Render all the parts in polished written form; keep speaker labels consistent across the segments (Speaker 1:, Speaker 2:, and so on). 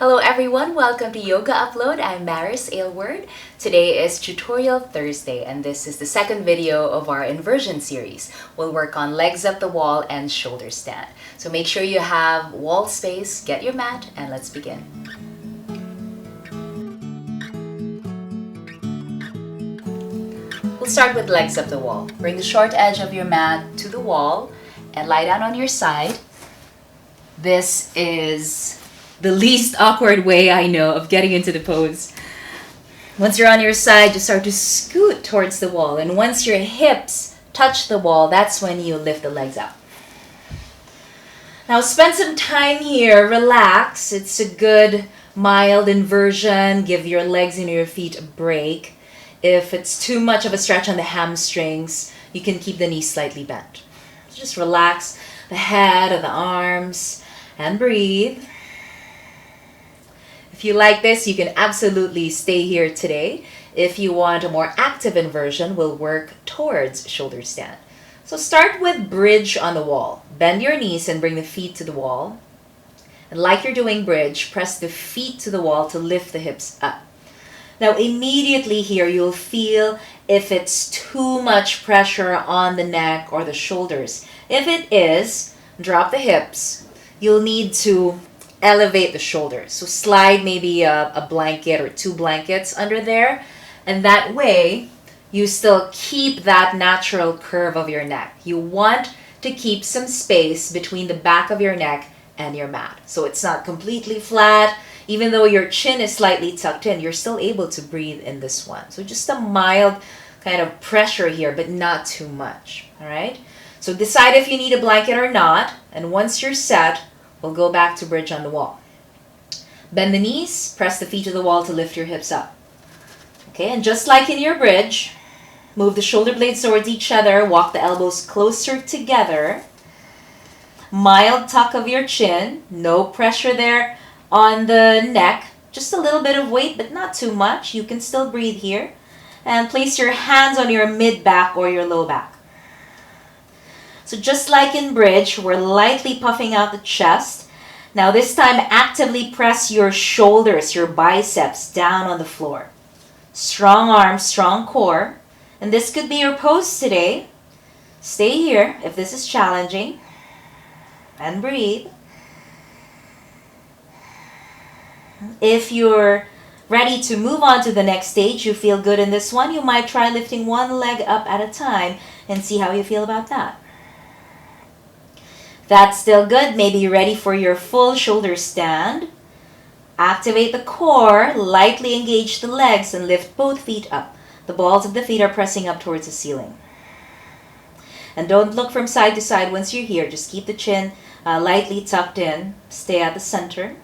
Speaker 1: Hello everyone, welcome to Yoga Upload. I'm Maris Aylward. Today is Tutorial Thursday and this is the second video of our Inversion series. We'll work on legs up the wall and shoulder stand. So make sure you have wall space, get your mat, and let's begin. We'll start with legs up the wall. Bring the short edge of your mat to the wall and lie down on your side. This is the least awkward way I know of getting into the pose. Once you're on your side, you start to scoot towards the wall. And once your hips touch the wall, that's when you lift the legs up. Now spend some time here, relax. It's a good mild inversion. Give your legs and your feet a break. If it's too much of a stretch on the hamstrings, you can keep the knees slightly bent. Just relax the head and the arms and breathe. If you like this, you can absolutely stay here today. If you want a more active inversion, we'll work towards shoulder stand. So start with bridge on the wall. Bend your knees and bring the feet to the wall. And like you're doing bridge, press the feet to the wall to lift the hips up. Now immediately here, you'll feel if it's too much pressure on the neck or the shoulders. If it is, drop the hips. You'll need to elevate the shoulders. So slide maybe a blanket or two blankets under there. And that way, you still keep that natural curve of your neck. You want to keep some space between the back of your neck and your mat. So it's not completely flat. Even though your chin is slightly tucked in, you're still able to breathe in this one. So just a mild kind of pressure here, but not too much. All right? So decide if you need a blanket or not. And once you're set, we'll go back to bridge on the wall. Bend the knees, press the feet to the wall to lift your hips up. Okay, and just like in your bridge, move the shoulder blades towards each other, walk the elbows closer together. Mild tuck of your chin, no pressure there on the neck. Just a little bit of weight, but not too much. You can still breathe here. And place your hands on your mid-back or your low back. So just like in bridge, we're lightly puffing out the chest. Now this time, actively press your shoulders, your biceps down on the floor. Strong arms, strong core. And this could be your pose today. Stay here if this is challenging. And breathe. If you're ready to move on to the next stage, you feel good in this one, you might try lifting one leg up at a time and see how you feel about that. That's still good. Maybe you're ready for your full shoulder stand. Activate the core, lightly engage the legs, and lift both feet up. The balls of the feet are pressing up towards the ceiling. And don't look from side to side once you're here. Just keep the chin lightly tucked in. Stay at the center.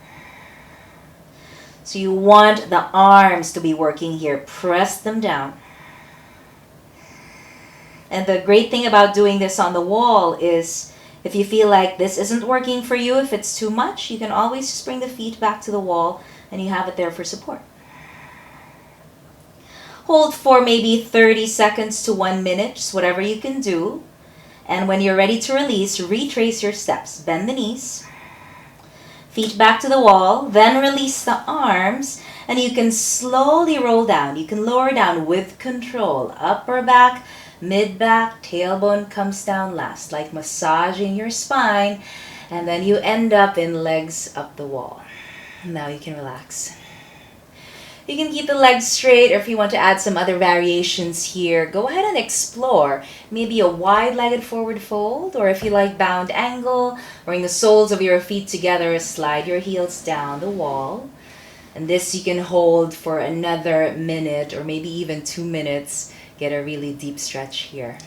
Speaker 1: So you want the arms to be working here. Press them down. And the great thing about doing this on the wall is if you feel like this isn't working for you, if it's too much, you can always just bring the feet back to the wall and you have it there for support. Hold for maybe 30 seconds to 1 minute, just whatever you can do. And when you're ready to release, retrace your steps. Bend the knees. Feet back to the wall, then release the arms, and you can slowly roll down. You can lower down with control. Upper back, mid-back, tailbone comes down last, like massaging your spine, and then you end up in legs up the wall. Now you can relax. You can keep the legs straight, or if you want to add some other variations here, go ahead and explore. Maybe a wide-legged forward fold, or if you like bound angle, bring the soles of your feet together, slide your heels down the wall. And this you can hold for another minute, or maybe even 2 minutes. Get a really deep stretch here.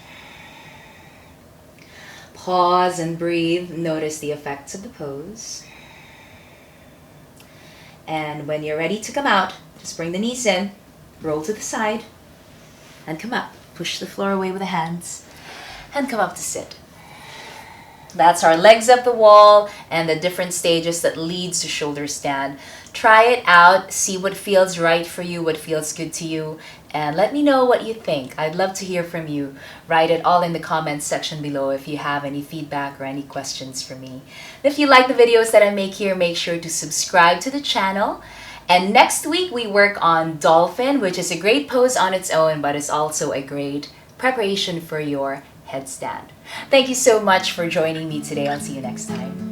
Speaker 1: Pause and breathe. Notice the effects of the pose. And when you're ready to come out, just bring the knees in, roll to the side, and come up. Push the floor away with the hands, and come up to sit. That's our legs up the wall and the different stages that leads to shoulder stand. Try it out, see what feels right for you, what feels good to you, and let me know what you think. I'd love to hear from you. Write it all in the comments section below if you have any feedback or any questions for me. If you like the videos that I make here, make sure to subscribe to the channel. And next week we work on Dolphin, which is a great pose on its own, but is also a great preparation for your headstand. Thank you so much for joining me today. I'll see you next time.